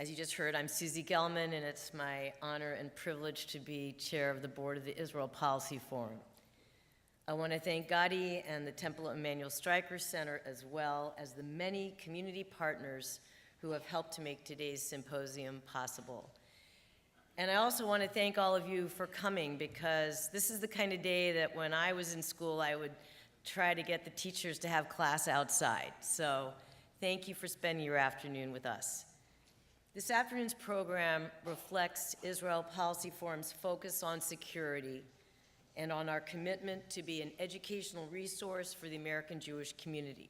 As you just heard, I'm Susie Gelman, and it's my honor and privilege to be chair of the board of the Israel Policy Forum. I want to thank Gadi and the Temple Emanuel Stryker Center, as well as the many community partners who have helped to make today's symposium possible. And I also want to thank all of you for coming, because this is the kind of day that when I was in school, I would try to get the teachers to have class outside. So thank you for spending your afternoon with us. This afternoon's program reflects Israel Policy Forum's focus on security and on our commitment to be an educational resource for the American Jewish community.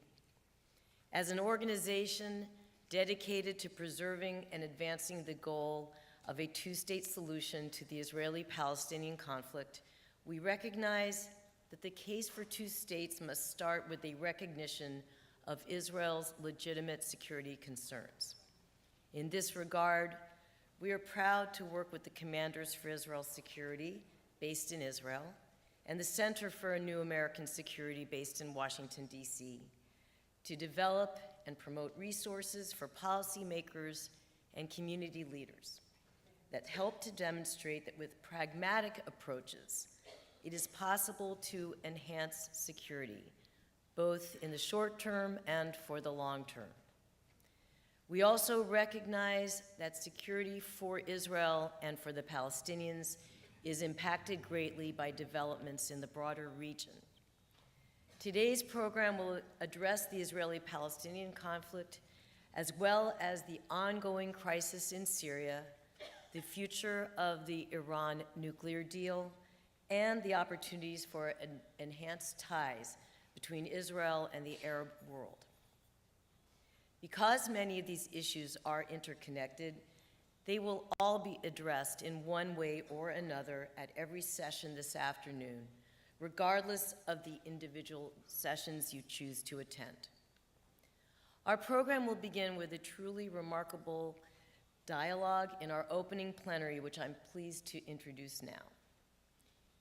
As an organization dedicated to preserving and advancing the goal of a two-state solution to the Israeli-Palestinian conflict, we recognize that the case for two states must start with a recognition of Israel's legitimate security concerns. In this regard, we are proud to work with the Commanders for Israel's Security, based in Israel, and the Center for a New American Security, based in Washington, D.C., to develop and promote resources for policymakers and community leaders that help to demonstrate that with pragmatic approaches, it is possible to enhance security, both in the short term and for the long term. We also recognize that security for Israel and for the Palestinians is impacted greatly by developments in the broader region. Today's program will address the Israeli-Palestinian conflict, as well as the ongoing crisis in Syria, the future of the Iran nuclear deal, and the opportunities for enhanced ties between Israel and the Arab world. Because many of these issues are interconnected, they will all be addressed in one way or another at every session this afternoon, regardless of the individual sessions you choose to attend. Our program will begin with a truly remarkable dialogue in our opening plenary, which I'm pleased to introduce now.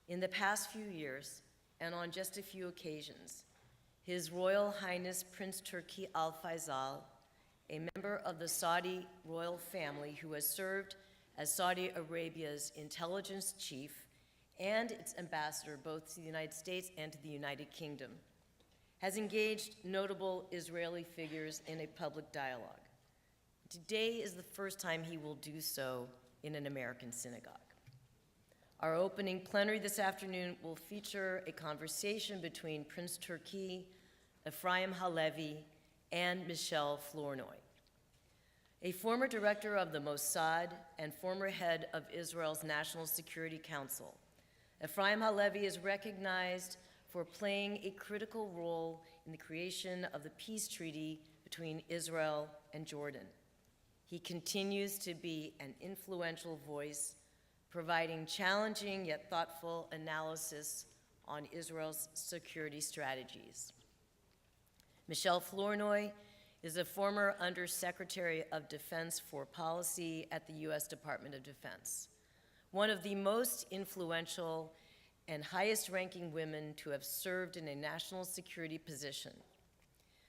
In the past few years, and on just a few occasions, His Royal Highness Prince Turki Al Faisal, a member of the Saudi royal family who has served as Saudi Arabia's intelligence chief and its ambassador both to the United States and to the United Kingdom, has engaged notable Israeli figures in a public dialogue. Today is the first time he will do so in an American synagogue. Our opening plenary this afternoon will feature a conversation between Prince Turki, Efraim Halevy, and Michele Flournoy. A former director of the Mossad and former head of Israel's National Security Council, Efraim Halevy is recognized for playing a critical role in the creation of the peace treaty between Israel and Jordan. He continues to be an influential voice, providing challenging yet thoughtful analysis on Israel's security strategies. Michele Flournoy is a former Undersecretary of Defense for Policy at the U.S. Department of Defense, one of the most influential and highest-ranking women to have served in a national security position.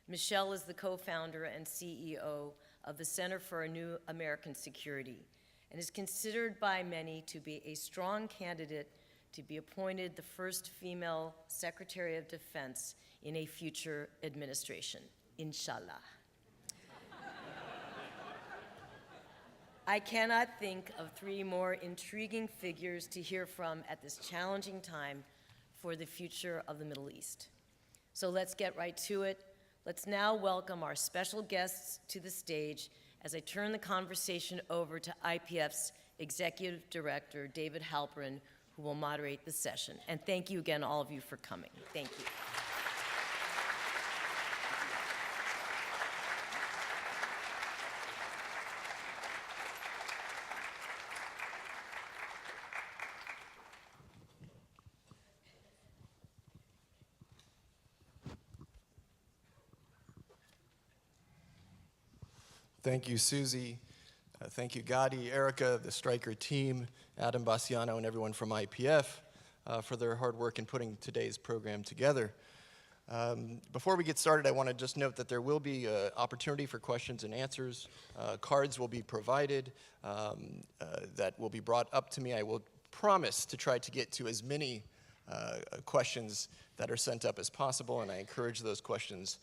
Michele is the co-founder and CEO of the Center for a New American Security and is considered by many to be a strong candidate to be appointed the first female Secretary of Defense in a future administration, inshallah. I cannot think of three more intriguing figures to hear from at this challenging time for the future of the Middle East. So let's get right to it. Let's now welcome our special guests to the stage as I turn the conversation over to IPF's Executive Director, David Halperin, who will moderate the session. And thank you again, all of you, for coming. Thank you. Thank you, Susie. Thank you, Gadi, Erica, the Stryker team, Adam Bassiano, and everyone from IPF for their hard work in putting today's program together. Before we get started, I want to just note that there will be an opportunity for questions and answers. Cards will be provided that will be brought up to me. I will promise to try to get to as many questions that are sent up as possible, and I encourage those questions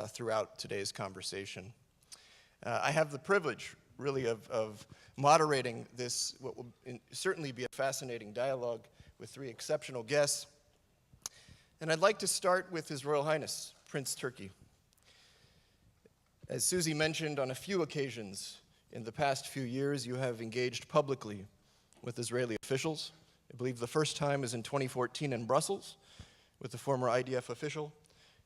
throughout today's conversation. I have the privilege, really, of moderating this, what will certainly be a fascinating dialogue with three exceptional guests. And I'd like to start with His Royal Highness, Prince Turki. As Susie mentioned, on a few occasions in the past few years, you have engaged publicly with Israeli officials. I believe the first time is in 2014 in Brussels with the former IDF official.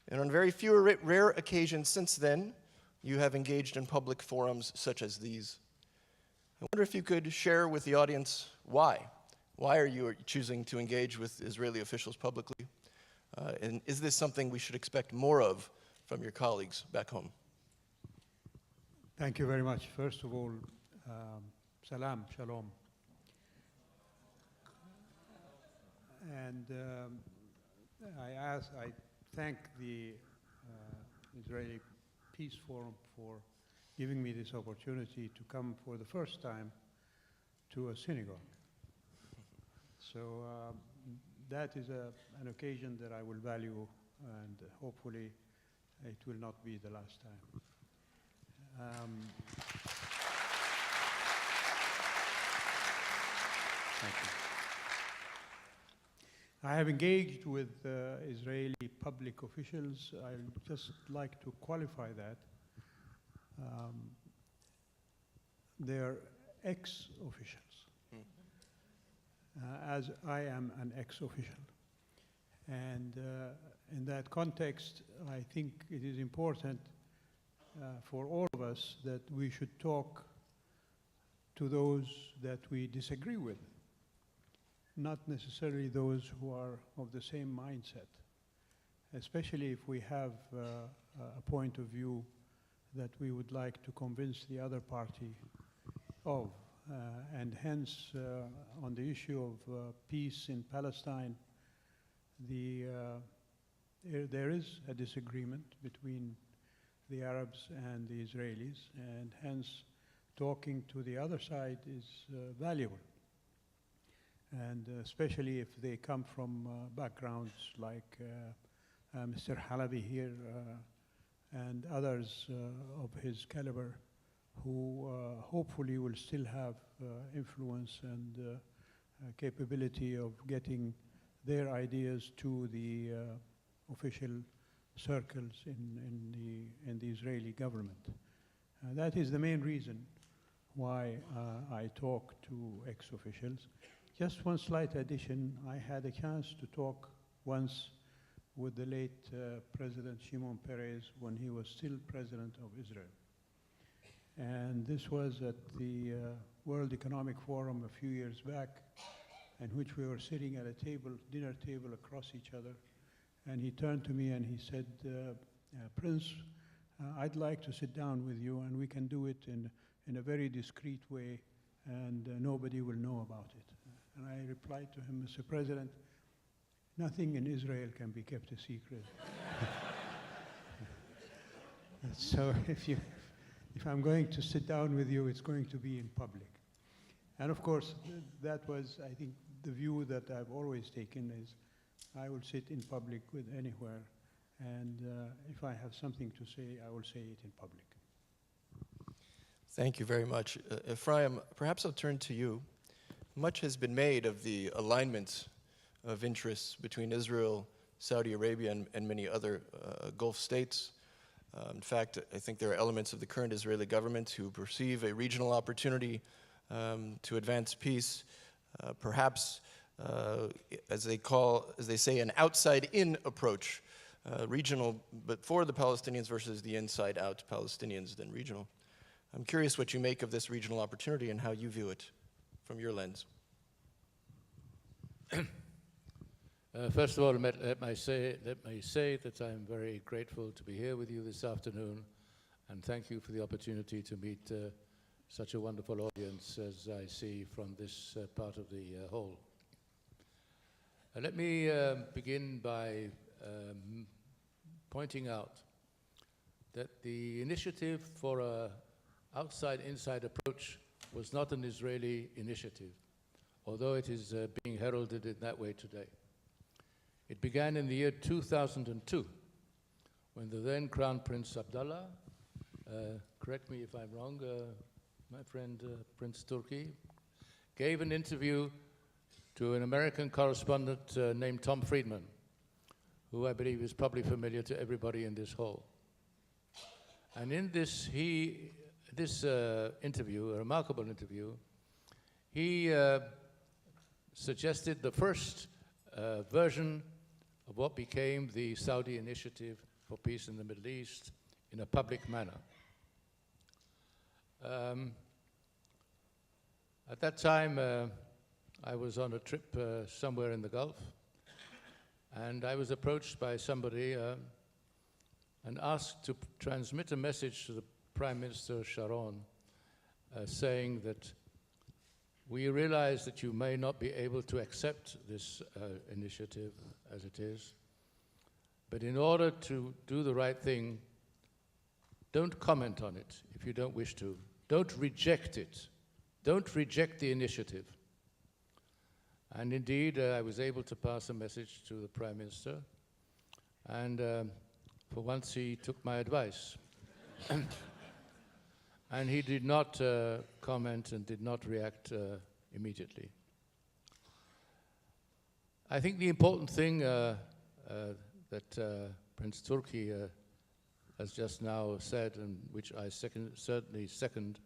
And on very few rare occasions since then, you have engaged in public forums such as these. I wonder if you could share with the audience why. Why are you choosing to engage with Israeli officials publicly? And is this something we should expect more of from your colleagues back home? Thank you very much. First of all, salam, shalom. And I thank the Israeli Peace Forum for giving me this opportunity to come for the first time to a synagogue. So that is an occasion that I will value, and hopefully it will not be the last time. Thank you. I have engaged with Israeli public officials. I'd just like to qualify that. They're ex-officials. As I am an ex-official. And in that context, I think it is important for all of us that we should talk to those that we disagree with, not necessarily those who are of the same mindset, especially if we have a point of view that we would like to convince the other party of. And hence, on the issue of peace in Palestine, there is a disagreement between the Arabs and the Israelis, and hence talking to the other side is valuable. And especially if they come from backgrounds like Mr. Halevy here and others of his caliber, who hopefully will still have influence and capability of getting their ideas to the official circles in the Israeli government. That is the main reason why I talk to ex-officials. Just one slight addition, I had a chance to talk once with the late President Shimon Peres when he was still President of Israel. And this was at the World Economic Forum a few years back, in which we were sitting at a table, dinner table across each other. And he turned to me and he said, Prince, I'd like to sit down with you, and we can do it in a very discreet way, and nobody will know about it. And I replied to him, Mr. President, nothing in Israel can be kept a secret. So if I'm going to sit down with you, it's going to be in public. And of course, that was, I think, the view that I've always taken is I will sit in public with anywhere, and if I have something to say, I will say it in public. Thank you very much. Efraim, perhaps I'll turn to you. Much has been made of the alignment of interests between Israel, Saudi Arabia, and many other Gulf states. In fact, I think there are elements of the current Israeli government who perceive a regional opportunity to advance peace, perhaps as they say, an outside-in approach, regional, but for the Palestinians versus the inside-out Palestinians, then regional. I'm curious what you make of this regional opportunity and how you view it from your lens. First of all, let me say that I'm very grateful to be here with you this afternoon, and thank you for the opportunity to meet such a wonderful audience as I see from this part of the hall. Let me begin by pointing out that the initiative for a outside-inside approach was not an Israeli initiative, although it is being heralded in that way today. It began in the year 2002, when the then Crown Prince Abdullah, correct me if I'm wrong, my friend Prince Turki, gave an interview to an American correspondent named Tom Friedman, who I believe is probably familiar to everybody in this hall. And in this interview, a remarkable interview, he suggested the first version of what became the Saudi Initiative for Peace in the Middle East in a public manner. At that time, I was on a trip somewhere in the Gulf, and I was approached by somebody and asked to transmit a message to the Prime Minister Sharon saying that we realize that you may not be able to accept this initiative as it is, but in order to do the right thing, don't comment on it if you don't wish to. Don't reject it. Don't reject the initiative. And indeed, I was able to pass a message to the Prime Minister, and for once he took my advice. And he did not comment and did not react immediately. I think the important thing that Prince Turki has just now said, and which I certainly second,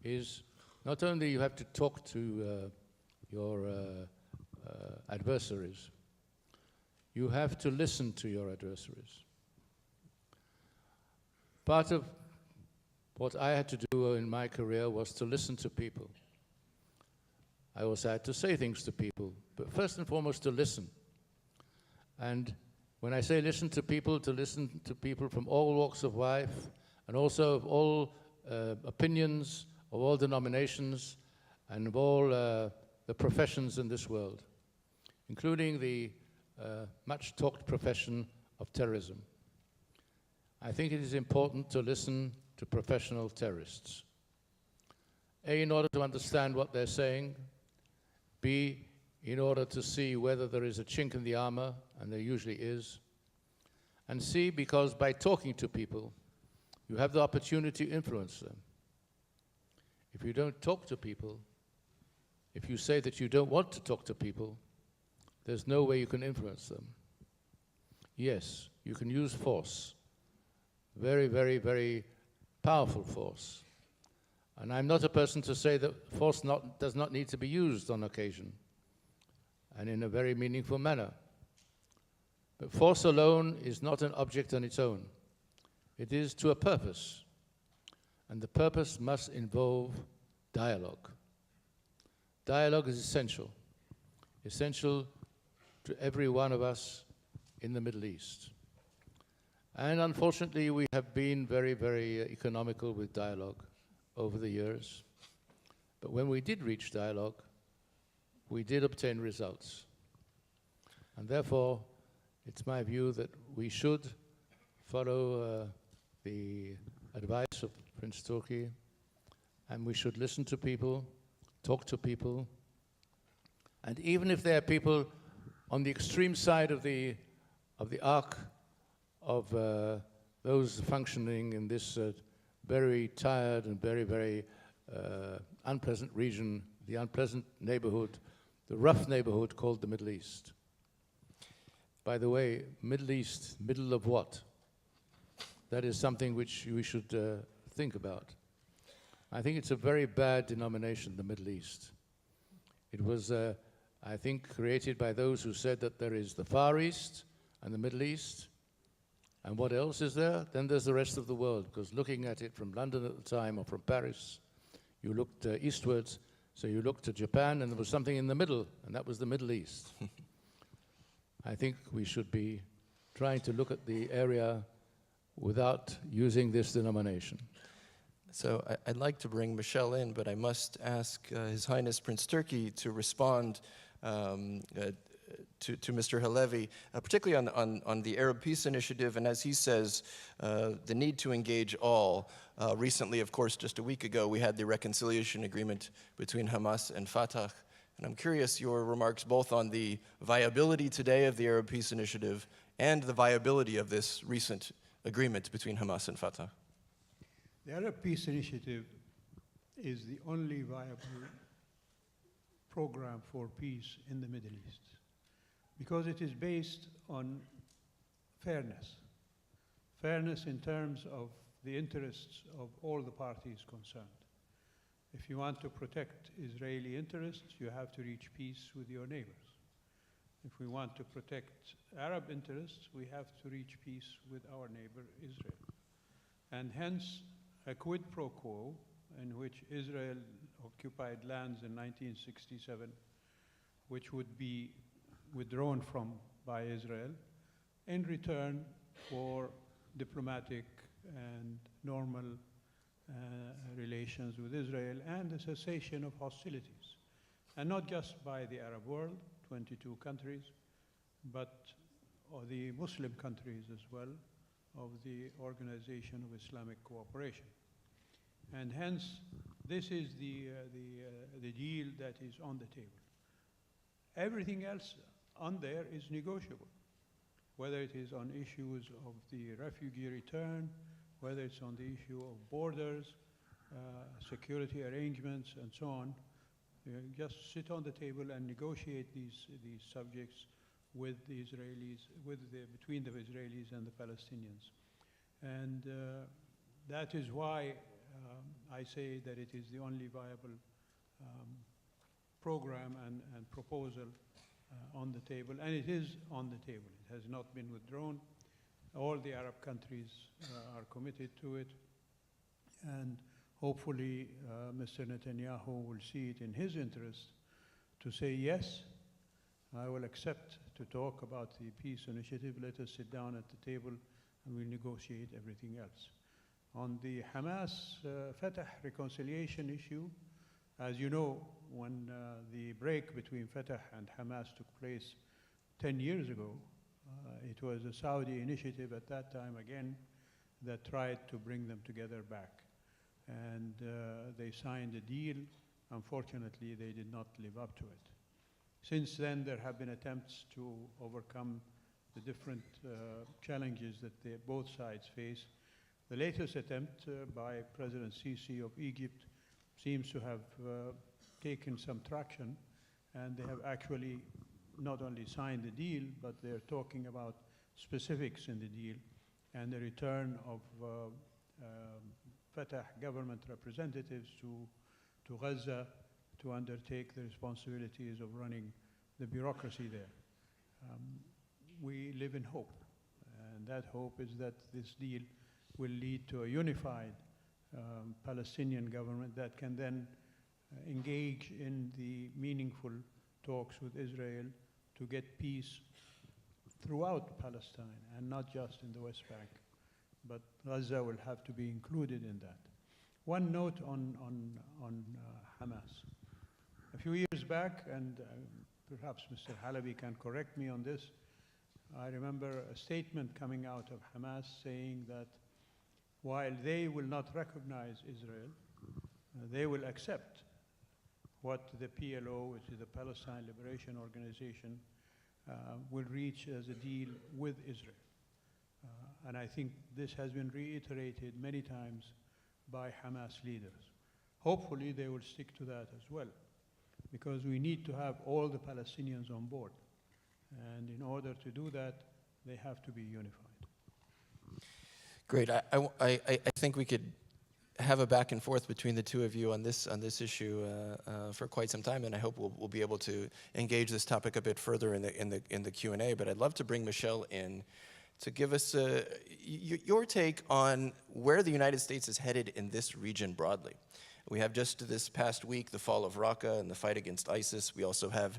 is not only you have to talk to your adversaries, you have to listen to your adversaries. Part of what I had to do in my career was to listen to people. I also had to say things to people, but first and foremost to listen. And when I say listen to people from all walks of life, and also of all opinions, of all denominations, and of all the professions in this world, including the much talked profession of terrorism. I think it is important to listen to professional terrorists. A, in order to understand what they're saying. B, in order to see whether there is a chink in the armor, and there usually is. And C, because by talking to people, you have the opportunity to influence them. If you don't talk to people, if you say that you don't want to talk to people, there's no way you can influence them. Yes, you can use force. Very, very, very powerful force. And I'm not a person to say that force does not need to be used on occasion, and in a very meaningful manner. But force alone is not an object on its own. It is to a purpose, and the purpose must involve dialogue. Dialogue is essential to every one of us in the Middle East. And unfortunately, we have been very, very economical with dialogue over the years. But when we did reach dialogue, we did obtain results. And therefore, it's my view that we should follow the advice of Prince Turki, and we should listen to people, talk to people. And even if there are people on the extreme side of the arc of those functioning in this very tired and very, very unpleasant region, the unpleasant neighborhood, the rough neighborhood called the Middle East. By the way, Middle East, middle of what? That is something which we should think about. I think it's a very bad denomination, the Middle East. It was, I think, created by those who said that there is the Far East and the Middle East. And what else is there? Then there's the rest of the world, because looking at it from London at the time or from Paris, you looked eastwards, so you looked to Japan, and there was something in the middle, and that was the Middle East. I think we should be trying to look at the area without using this denomination. So I'd like to bring Michele in, but I must ask His Highness Prince Turki to respond to Mr. Halevy, particularly on the Arab Peace Initiative, and as he says, the need to engage all. Recently, of course, just a week ago, we had the reconciliation agreement between Hamas and Fatah, and I'm curious your remarks both on the viability today of the Arab Peace Initiative and the viability of this recent agreement between Hamas and Fatah. The Arab Peace Initiative is the only viable program for peace in the Middle East because it is based on fairness. Fairness in terms of the interests of all the parties concerned. If you want to protect Israeli interests, you have to reach peace with your neighbors. If we want to protect Arab interests, we have to reach peace with our neighbor Israel. And hence, a quid pro quo in which Israel occupied lands in 1967, which would be withdrawn from by Israel in return for diplomatic and normal relations with Israel and the cessation of hostilities. And not just by the Arab world, 22 countries, but the Muslim countries as well of the Organization of Islamic Cooperation. And hence, this is the deal that is on the table. Everything else on there is negotiable, whether it is on issues of the refugee return, whether it's on the issue of borders, security arrangements, and so on. Just sit on the table and negotiate these subjects with the Israelis, between the Israelis and the Palestinians. And that is why I say that it is the only viable program and proposal on the table, and it is on the table. It has not been withdrawn. All the Arab countries are committed to it, and hopefully Mr. Netanyahu will see it in his interest to say, yes, I will accept to talk about the peace initiative. Let us sit down at the table and we'll negotiate everything else. On the Hamas-Fatah reconciliation issue, as you know, when the break between Fatah and Hamas took place 10 years ago, it was a Saudi initiative at that time again that tried to bring them together back. And they signed a deal. Unfortunately, they did not live up to it. Since then, there have been attempts to overcome the different challenges that both sides face. The latest attempt by President Sisi of Egypt seems to have taken some traction, and they have actually not only signed the deal, but they're talking about specifics in the deal and the return of Fatah government representatives to Gaza to undertake the responsibilities of running the bureaucracy there. We live in hope, and that hope is that this deal will lead to a unified Palestinian government that can then engage in the meaningful talks with Israel to get peace throughout Palestine and not just in the West Bank. But Gaza will have to be included in that. One note on Hamas. A few years back, and perhaps Mr. Halevy can correct me on this, I remember a statement coming out of Hamas saying that while they will not recognize Israel, they will accept what the PLO, which is the Palestine Liberation Organization, will reach as a deal with Israel. And I think this has been reiterated many times by Hamas leaders. Hopefully they will stick to that as well, because we need to have all the Palestinians on board. And in order to do that, they have to be unified. Great. I think we could have a back and forth between the two of you on this issue for quite some time, and I hope we'll be able to engage this topic a bit further in the Q&A. But I'd love to bring Michele in to give us your take on where the United States is headed in this region broadly. We have just this past week the fall of Raqqa and the fight against ISIS. We also have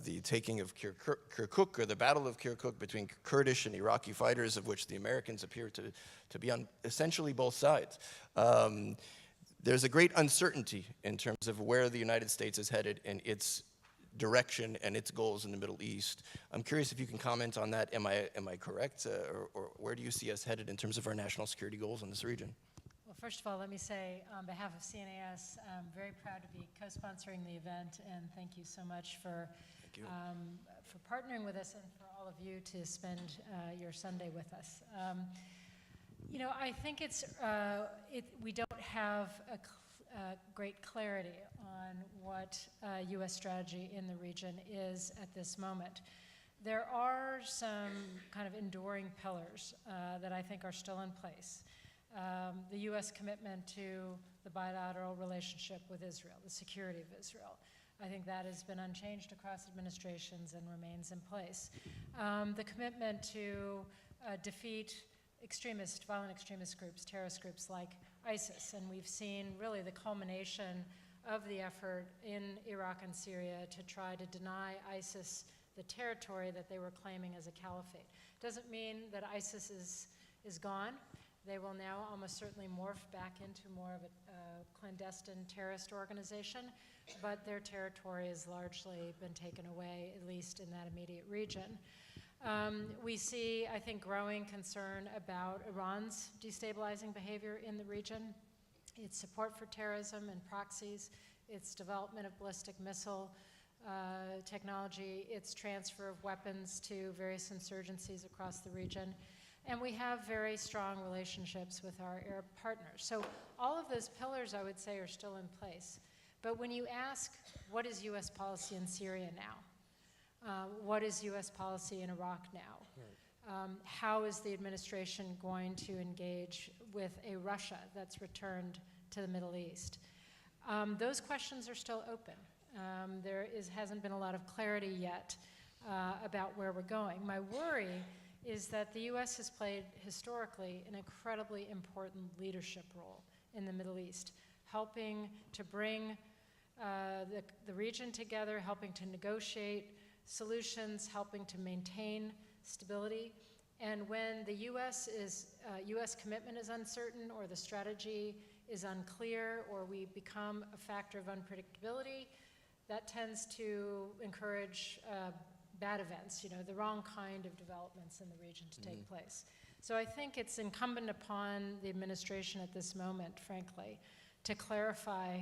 the taking of Kirkuk, or the Battle of Kirkuk, between Kurdish and Iraqi fighters, of which the Americans appear to be on essentially both sides. There's a great uncertainty in terms of where the United States is headed in its direction and its goals in the Middle East. I'm curious if you can comment on that. Am I correct? Or where do you see us headed in terms of our national security goals in this region? Well, first of all, let me say, on behalf of CNAS, I'm very proud to be co-sponsoring the event, and thank you so much for partnering with us and for all of you to spend your Sunday with us. You know, I think we don't have a great clarity on what U.S. strategy in the region is at this moment. There are some kind of enduring pillars that I think are still in place. The U.S. commitment to the bilateral relationship with Israel, the security of Israel. I think that has been unchanged across administrations and remains in place. The commitment to defeat violent extremist groups, terrorist groups like ISIS, and we've seen really the culmination of the effort in Iraq and Syria to try to deny ISIS the territory that they were claiming as a caliphate. Doesn't mean that ISIS is gone. They will now almost certainly morph back into more of a clandestine terrorist organization, but their territory has largely been taken away, at least in that immediate region. We see, I think, growing concern about Iran's destabilizing behavior in the region, its support for terrorism and proxies, its development of ballistic missile technology, its transfer of weapons to various insurgencies across the region. And we have very strong relationships with our Arab partners. So all of those pillars, I would say, are still in place. But when you ask, what is U.S. policy in Syria now? What is U.S. policy in Iraq now? How is the administration going to engage with a Russia that's returned to the Middle East? Those questions are still open. Hasn't been a lot of clarity yet about where we're going. My worry is that the U.S. has played historically an incredibly important leadership role in the Middle East, helping to bring the region together, helping to negotiate solutions, helping to maintain stability. And when the U.S. commitment is uncertain, or the strategy is unclear, or we become a factor of unpredictability, that tends to encourage bad events, the wrong kind of developments in the region to take place. So I think it's incumbent upon the administration at this moment, frankly, to clarify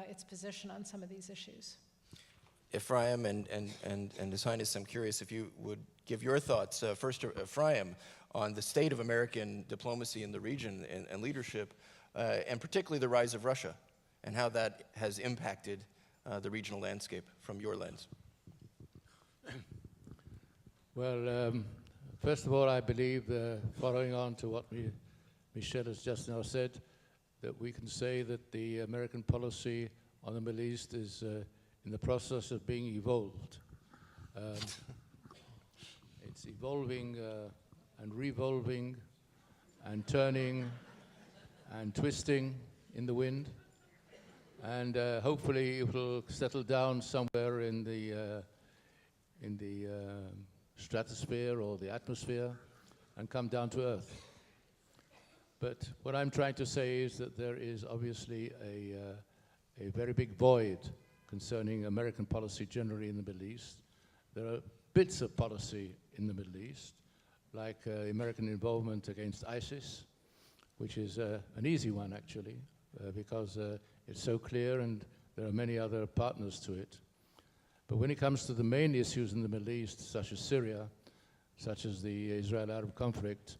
its position on some of these issues. Efraim and His Highness, I'm curious if you would give your thoughts, first Efraim, on the state of American diplomacy in the region and leadership, and particularly the rise of Russia, and how that has impacted the regional landscape from your lens. Well, first of all, I believe, following on to what Michele has just now said, that we can say that the American policy on the Middle East is in the process of being evolved. It's evolving and revolving and turning and twisting in the wind, and hopefully it will settle down somewhere in the stratosphere or the atmosphere and come down to earth. But what I'm trying to say is that there is obviously a very big void concerning American policy generally in the Middle East. There are bits of policy in the Middle East, like American involvement against ISIS, which is an easy one actually, because it's so clear and there are many other partners to it. But when it comes to the main issues in the Middle East, such as Syria, such as the Israel-Arab conflict,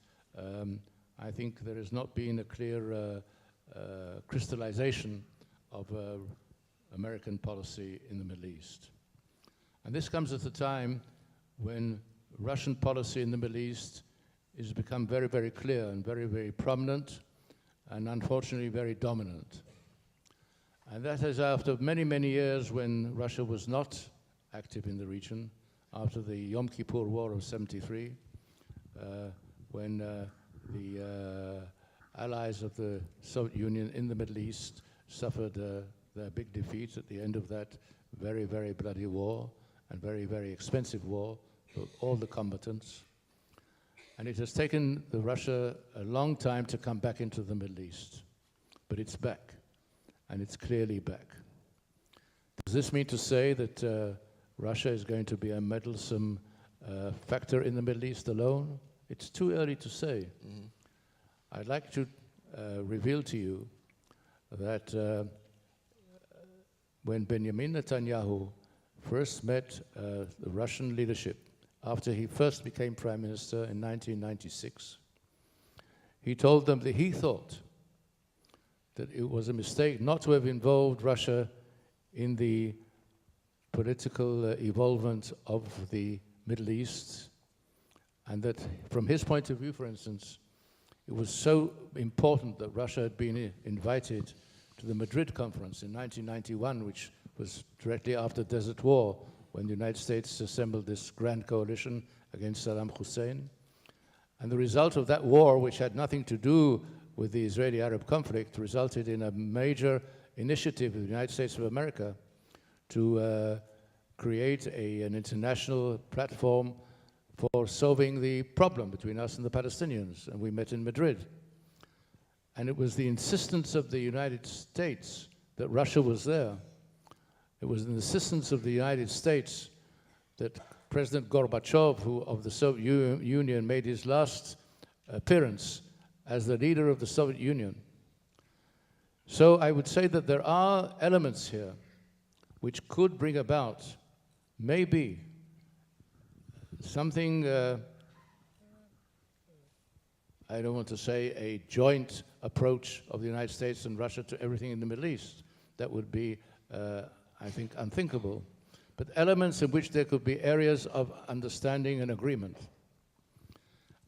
I think there has not been a clear crystallization of American policy in the Middle East. And this comes at a time when Russian policy in the Middle East has become very, very clear and very, very prominent, and unfortunately very dominant. And that is after many, many years when Russia was not active in the region, after the Yom Kippur War of '73, when the allies of the Soviet Union in the Middle East suffered their big defeat at the end of that very, very bloody war, and very, very expensive war for all the combatants. And it has taken Russia a long time to come back into the Middle East. But it's back, and it's clearly back. Does this mean to say that Russia is going to be a meddlesome factor in the Middle East alone? It's too early to say. I'd like to reveal to you that when Benjamin Netanyahu first met the Russian leadership after he first became prime minister in 1996, he told them that he thought that it was a mistake not to have involved Russia in the political evolvement of the Middle East, and that from his point of view, for instance, it was so important that Russia had been invited to the Madrid conference in 1991, which was directly after the Desert War, when the United States assembled this grand coalition against Saddam Hussein. And the result of that war, which had nothing to do with the Israeli-Arab conflict, resulted in a major initiative of the United States of America to create an international platform for solving the problem between us and the Palestinians. And we met in Madrid. And it was the insistence of the United States that Russia was there. It was the insistence of the United States that President Gorbachev, who of the Soviet Union, made his last appearance as the leader of the Soviet Union. So I would say that there are elements here which could bring about maybe something, I don't want to say a joint approach of the United States and Russia to everything in the Middle East. That would be, I think, unthinkable. But elements in which there could be areas of understanding and agreement.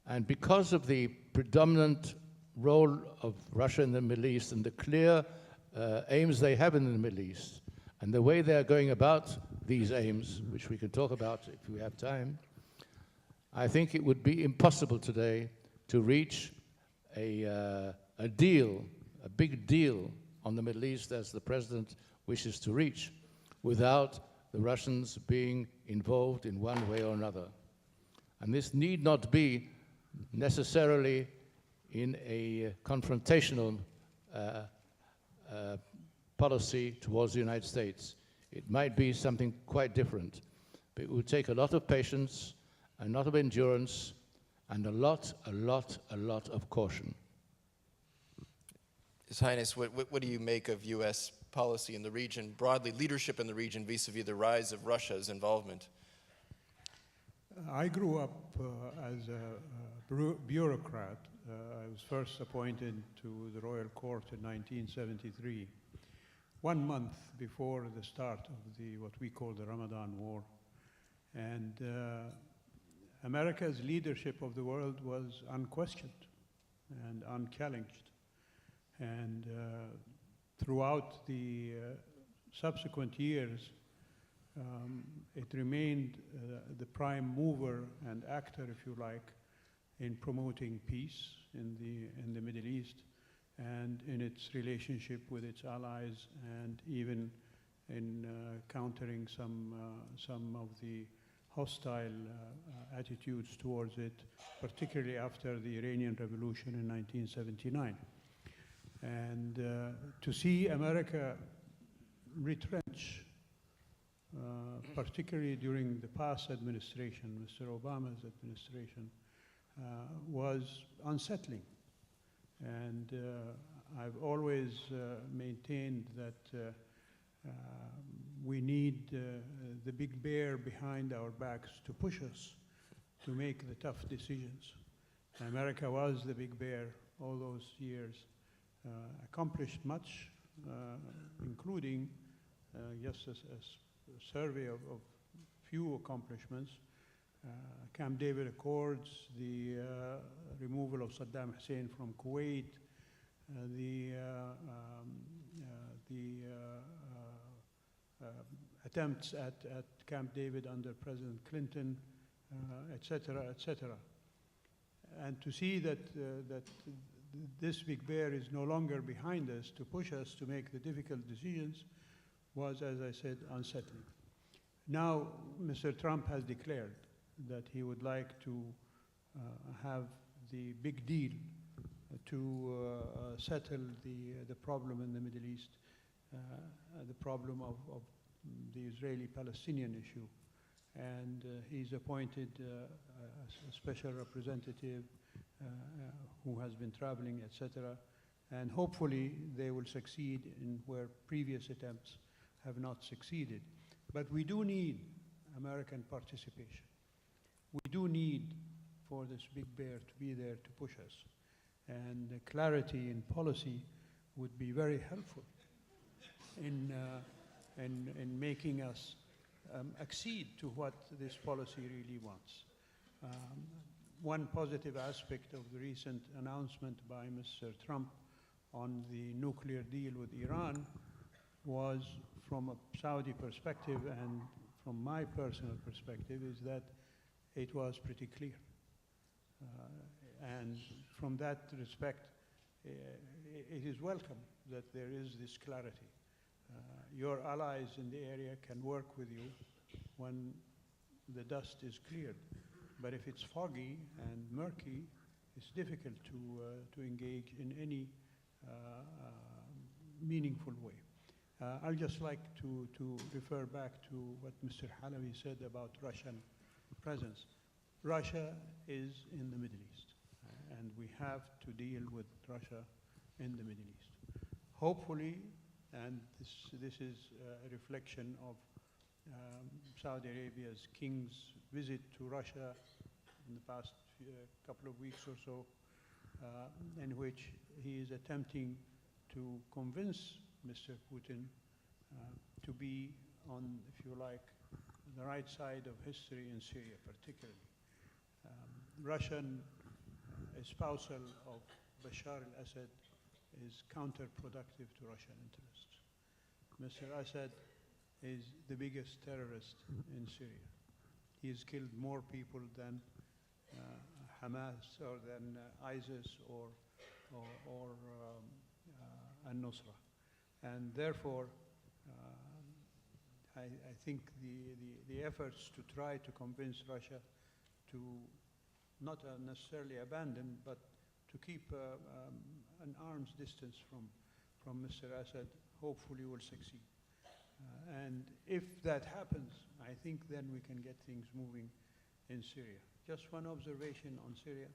And because of the predominant role of Russia in the Middle East and the clear aims they have in the Middle East, and the way they are going about these aims, which we can talk about if we have time, I think it would be impossible today to reach a deal, a big deal on the Middle East as the President wishes to reach, without the Russians being involved in one way or another. And this need not be necessarily in a confrontational policy towards the United States. It might be something quite different, but it would take a lot of patience, a lot of endurance, and a lot of caution. His Highness, what do you make of U.S. policy in the region, broadly leadership in the region vis-a-vis the rise of Russia's involvement? I grew up as a bureaucrat. I was first appointed to the Royal Court in 1973, 1 month before the start of what we call the Ramadan War. And America's leadership of the world was unquestioned and unchallenged. And throughout the subsequent years, it remained the prime mover and actor, if you like, in promoting peace in the Middle East and in its relationship with its allies, and even in countering some of the hostile attitudes towards it, particularly after the Iranian Revolution in 1979. And to see America retrench, particularly during the past administration, Mr. Obama's administration, was unsettling. And I've always maintained that we need the big bear behind our backs to push us to make the tough decisions. America was the big bear all those years, accomplished much, including just a survey of few accomplishments, Camp David Accords, the removal of Saddam Hussein from Kuwait, the attempts at Camp David under President Clinton, et cetera, et cetera. And to see that this big bear is no longer behind us to push us to make the difficult decisions was, as I said, unsettling. Now, Mr. Trump has declared that he would like to have the big deal to settle the problem in the Middle East, the problem of the Israeli-Palestinian issue. and he's appointed a special representative who has been traveling, etc. And hopefully they will succeed in where previous attempts have not succeeded. But we do need American participation. We do need for this big bear to be there to push us. And the clarity in policy would be very helpful in making us accede to what this policy really wants. One positive aspect of the recent announcement by Mr. Trump on the nuclear deal with Iran was, from a Saudi perspective and from my personal perspective, is that it was pretty clear. And from that respect, it is welcome that there is this clarity. Your allies in the area can work with you when the dust is cleared. But if it's foggy and murky, it's difficult to engage in any meaningful way. I'd just like to refer back to what Mr. Halevy said about Russian presence. Russia is in the Middle East, and we have to deal with Russia in the Middle East. Hopefully, and this is a reflection of Saudi Arabia's king's visit to Russia in the past couple of weeks or so, in which he is attempting to convince Mr. Putin to be on, if you like, the right side of history in Syria particularly. Russian espousal of Bashar al-Assad is counterproductive to Russian interests. Mr. Assad is the biggest terrorist in Syria. He has killed more people than Hamas or than ISIS or al-Nusra. And therefore, I think the efforts to try to convince Russia to not necessarily abandon, but to keep an arm's distance from Mr. Assad, hopefully will succeed. And if that happens, I think then we can get things moving in Syria. Just one observation on Syria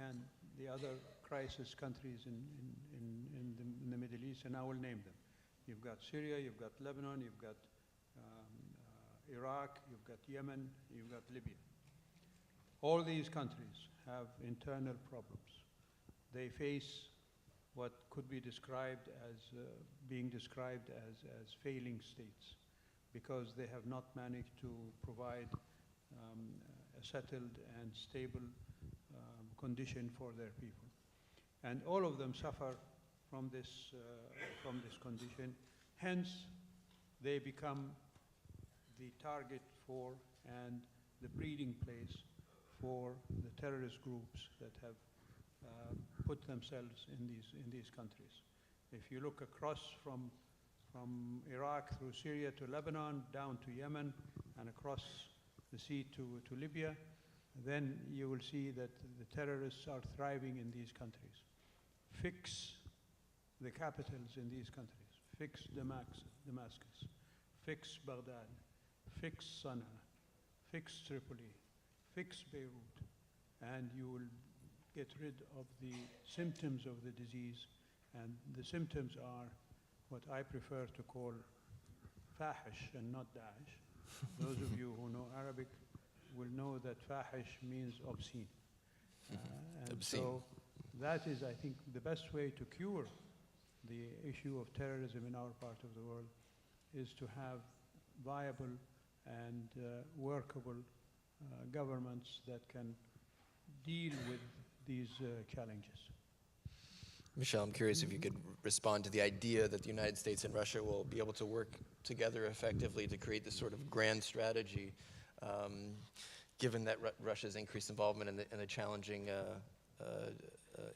and the other crisis countries in the Middle East, and I will name them. You've got Syria, you've got Lebanon, you've got Iraq, you've got Yemen, you've got Libya. All these countries have internal problems. They face what could be described as being described as failing states because they have not managed to provide a settled and stable condition for their people. And all of them suffer from this condition. Hence, they become the target for and the breeding place for the terrorist groups that have put themselves in these countries. If you look across from Iraq through Syria to Lebanon, down to Yemen, and across the sea to Libya, then you will see that the terrorists are thriving in these countries. Fix the capitals in these countries. Fix Damascus. Fix Baghdad. Fix Sana'a. Fix Tripoli. Fix Beirut. And you will get rid of the symptoms of the disease. And the symptoms are what I prefer to call fahish and not Daesh. Those of you who know Arabic will know that fahish means obscene. And Obscene. so that is, I think, the best way to cure the issue of terrorism in our part of the world is to have viable and workable governments that can deal with these challenges. Michele, I'm curious if you could respond to the idea that the United States and Russia will be able to work together effectively to create this sort of grand strategy, given that Russia's increased involvement and the challenging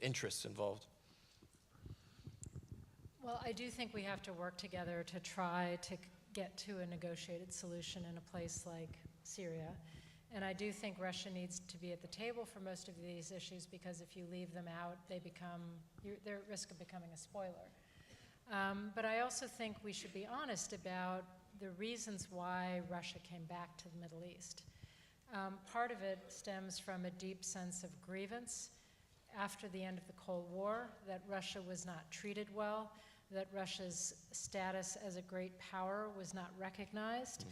interests involved. Well, I do think we have to work together to try to get to a negotiated solution in a place like Syria. And I do think Russia needs to be at the table for most of these issues because if you leave them out, they're at risk of becoming a spoiler. But I also think we should be honest about the reasons why Russia came back to the Middle East. Part of it stems from a deep sense of grievance after the end of the Cold War, that Russia was not treated well, that Russia's status as a great power was not recognized,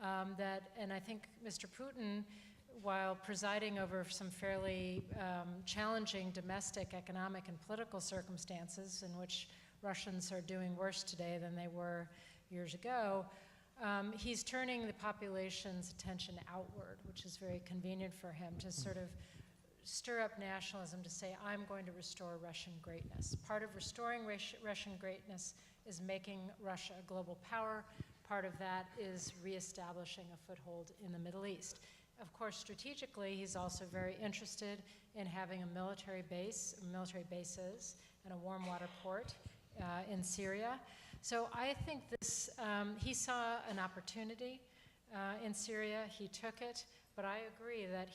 and I think Mr. Putin, while presiding over some fairly challenging domestic, economic, and political circumstances in which Russians are doing worse today than they were years ago, he's turning the population's attention outward, which is very convenient for him to sort of stir up nationalism to say, I'm going to restore Russian greatness. Part of restoring Russian greatness is making Russia a global power. Part of that is reestablishing a foothold in the Middle East. Of course, strategically, he's also very interested in having a military base, military bases, and a warm water port in Syria. So I think this, he saw an opportunity in Syria, he took it, but I agree that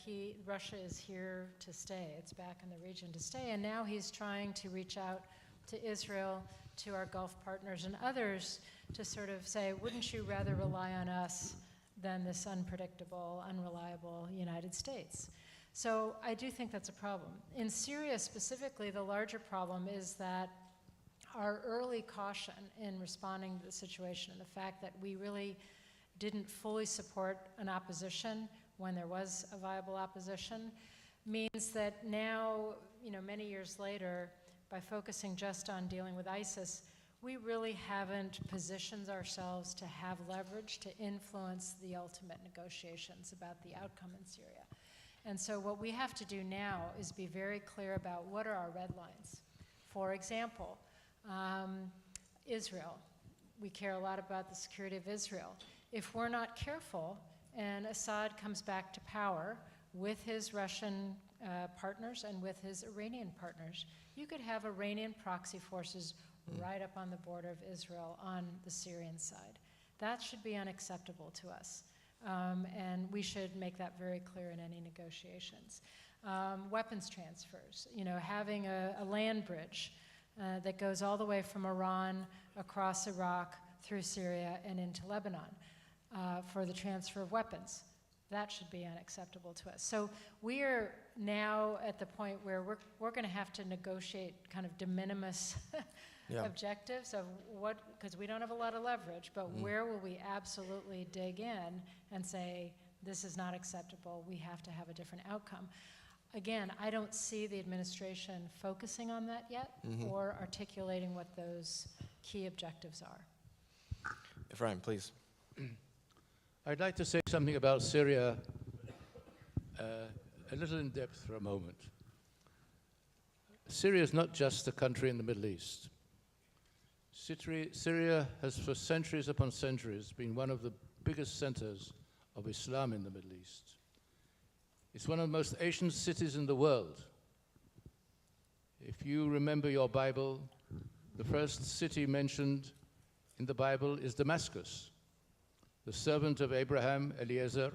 Russia is here to stay. It's back in the region to stay, and now he's trying to reach out to Israel, to our Gulf partners and others to sort of say, wouldn't you rather rely on us than this unpredictable, unreliable United States? So I do think that's a problem. In Syria specifically, the larger problem is that our early caution in responding to the situation and the fact that we really didn't fully support an opposition when there was a viable opposition means that now, many years later, by focusing just on dealing with ISIS, we really haven't positioned ourselves to have leverage to influence the ultimate negotiations about the outcome in Syria. And so what we have to do now is be very clear about what are our red lines. For example, Israel. We care a lot about the security of Israel. If we're not careful and Assad comes back to power with his Russian partners and with his Iranian partners, you could have Iranian proxy forces right up on the border of Israel on the Syrian side. That should be unacceptable to us. And we should make that very clear in any negotiations. Weapons transfers, having a land bridge that goes all the way from Iran across Iraq through Syria and into Lebanon for the transfer of weapons. That should be unacceptable to us. So we are now at the point where we're going to have to negotiate kind of de minimis objectives of what, because we don't have a lot of leverage, but where will we absolutely dig in and say, this is not acceptable, we have to have a different outcome. Again, I don't see the administration focusing on that yet or articulating what those key objectives are. Efraim, please. I'd like to say something about Syria a little in depth for a moment. Syria is not just a country in the Middle East. Syria has for centuries upon centuries been one of the biggest centers of Islam in the Middle East. It's one of the most ancient cities in the world. If you remember your Bible, the first city mentioned in the Bible is Damascus. The servant of Abraham, Eliezer.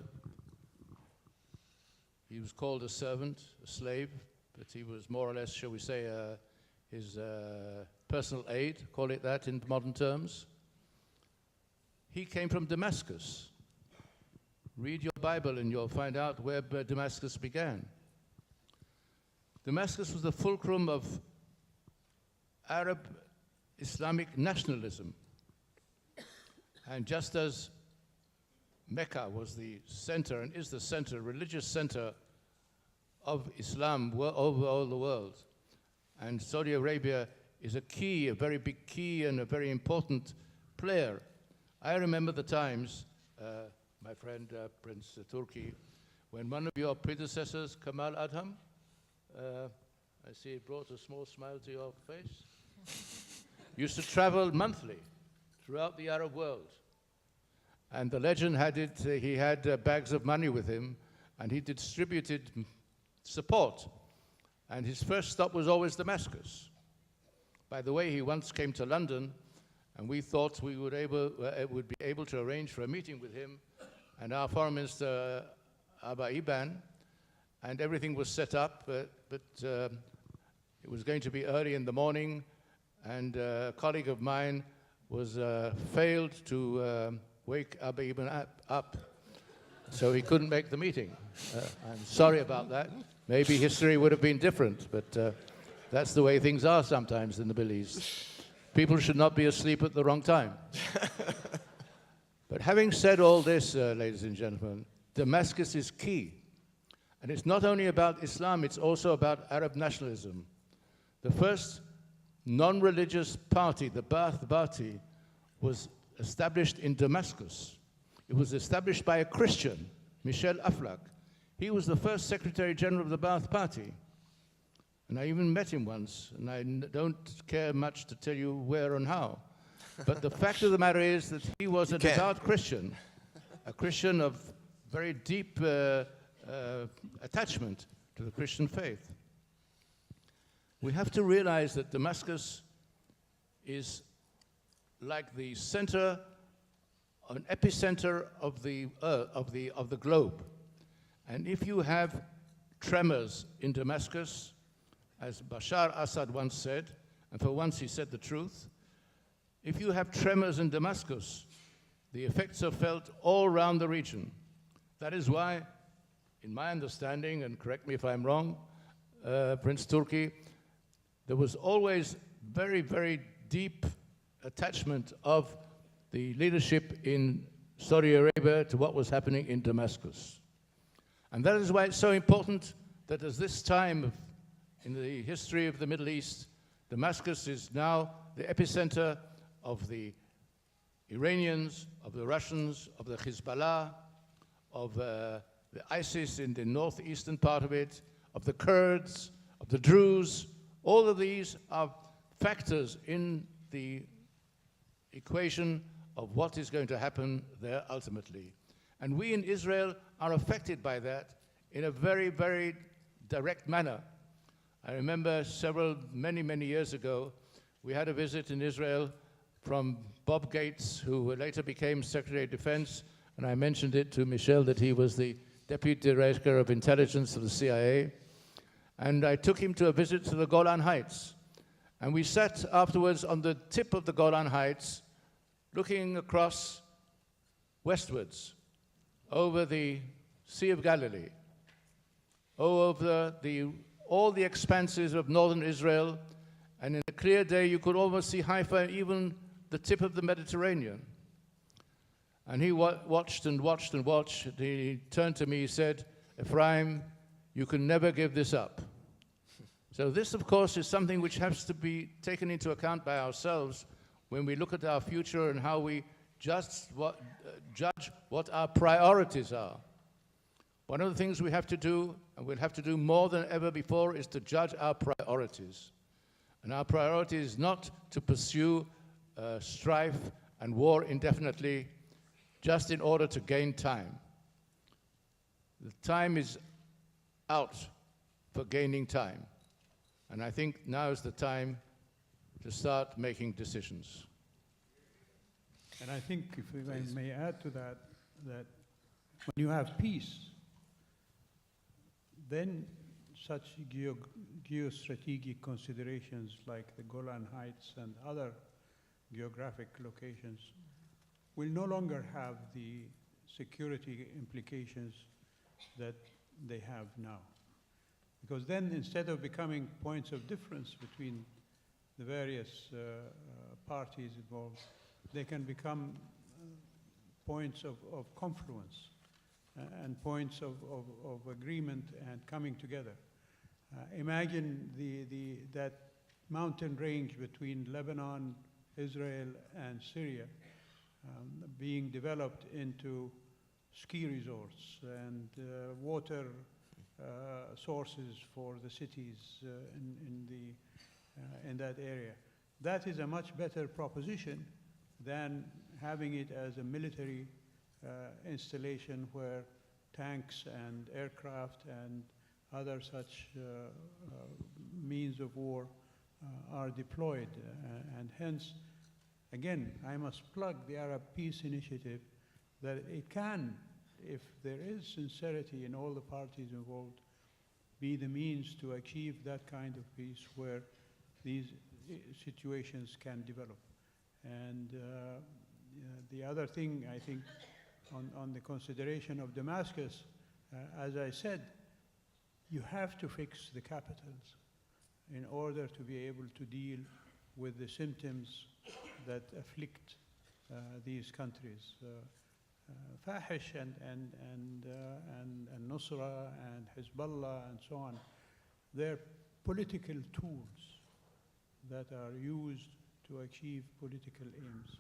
He was called a servant, a slave, but he was more or less, shall we say, his personal aide, call it that in modern terms. He came from Damascus. Read your Bible and you'll find out where Damascus began. Damascus was the fulcrum of Arab Islamic nationalism. And just as Mecca was the center and is the center, religious center of Islam over all the world, and Saudi Arabia is a key, a very big key and a very important player. I remember the times, my friend Prince Turki, when one of your predecessors, Kamal Adham, I see it brought a small smile to your face, used to travel monthly throughout the Arab world. And the legend had it, he had bags of money with him, and he distributed support. And his first stop was always Damascus. By the way, he once came to London, and we thought we would be able to arrange for a meeting with him and our Foreign Minister, Abba Iban, and everything was set up, but it was going to be early in the morning, and a colleague of mine was failed to wake Abu Ibn up, so he couldn't make the meeting. I'm sorry about that. Maybe history would have been different, but that's the way things are sometimes in the Middle East. People should not be asleep at the wrong time. But having said all this, ladies and gentlemen, Damascus is key. And it's not only about Islam, it's also about Arab nationalism. The first non-religious party, the Ba'ath Party, was established in Damascus. It was established by a Christian, Michele Flournoy. He was the first Secretary General of the Ba'ath Party. And I even met him once, and I don't care much to tell you where and how. But the fact of the matter is that he was a devout Christian, a Christian of very deep attachment to the Christian faith. We have to realize that Damascus is like the center, an epicenter of the globe. And if you have tremors in Damascus, as Bashar Assad once said, and for once he said the truth, if you have tremors in Damascus, the effects are felt all around the region. That is why, in my understanding, and correct me if I'm wrong, Prince Turki, there was always very, very deep attachment of the leadership in Saudi Arabia to what was happening in Damascus. And that is why it's so important that at this time in the history of the Middle East, Damascus is now the epicenter of the Iranians, of the Russians, of the Hezbollah, of the ISIS in the northeastern part of it, of the Kurds, of the Druze. All of these are factors in the equation of what is going to happen there ultimately. And we in Israel are affected by that in a very, very direct manner. I remember many, many years ago, we had a visit in Israel from Bob Gates, who later became Secretary of Defense, and I mentioned it to Michele that he was the Deputy Director of Intelligence of the CIA. And I took him to a visit to the Golan Heights. And we sat afterwards on the tip of the Golan Heights, looking across westwards, over the Sea of Galilee, over all the expanses of northern Israel, and in a clear day you could almost see Haifa, even the tip of the Mediterranean. And he watched and watched and watched. And he turned to me, he said, "Ephraim, you can never give this up." So this, of course, is something which has to be taken into account by ourselves when we look at our future and how we judge what our priorities are. One of the things we have to do, and we'll have to do more than ever before, is to judge our priorities. And our priority is not to pursue strife and war indefinitely just in order to gain time. The time is out for gaining time. And I think now is the time to start making decisions. And I think, if I may add to that, that when you have peace, then such geostrategic considerations like the Golan Heights and other geographic locations will no longer have the security implications that they have now. Because then, instead of becoming points of difference between the various parties involved, they can become points of confluence and points of agreement and coming together. Imagine that mountain range between Lebanon, Israel, and Syria being developed into ski resorts and water sources for the cities in that area. That is a much better proposition than having it as a military installation where tanks and aircraft and other such means of war are deployed. And hence, again, I must plug the Arab Peace Initiative, that it can, if there is sincerity in all the parties involved, be the means to achieve that kind of peace where these situations can develop. And The other thing, I think, on the consideration of Damascus, as I said, you have to fix the capitals in order to be able to deal with the symptoms that afflict these countries. Fahish and Nusra and Hezbollah and so on, they're political tools that are used to achieve political aims.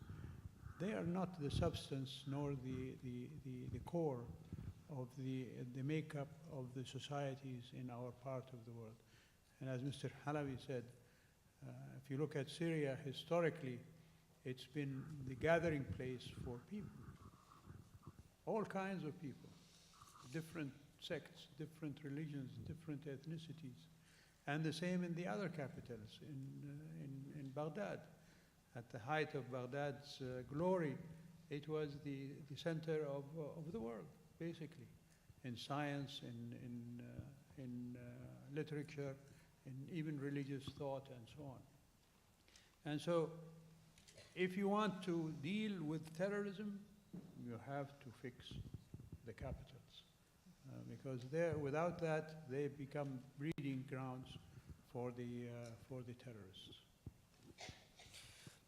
They are not the substance nor the core of the makeup of the societies in our part of the world. And as Mr. Halevy said, if you look at Syria historically, it's been the gathering place for people, all kinds of people, different sects, different religions, different ethnicities. And the same in the other capitals, in Baghdad. At the height of Baghdad's glory, it was the center of the world, basically, in science, in literature, in even religious thought, and so on. And so, if you want to deal with terrorism, you have to fix the capitals. Because without that, they become breeding grounds for the terrorists.